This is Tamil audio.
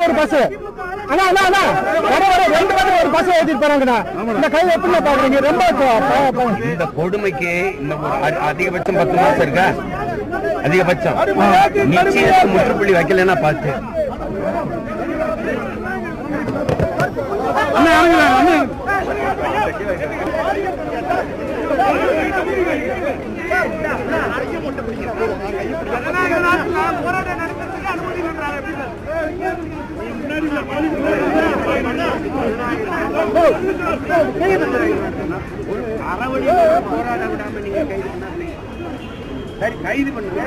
ஒரு பஸ் அண்ணா அண்ணா அண்ணா வர 2 பேருக்கு ஒரு பஸ் ஏத்திட்டு போறாங்கண்ணா. இந்த கை எப்படி பாக்குறீங்க? ரொம்ப இந்த கொடுமைக்கு இன்னும் அதிகபட்சம் 10 மாசம் இருக்கா? அதிகபட்சம் நிச்சயத்துக்கு முற்றுப்புள்ளி வைக்கலன்னா பார்த்து போராட விடாம நீங்க கைது பண்ணுங்க.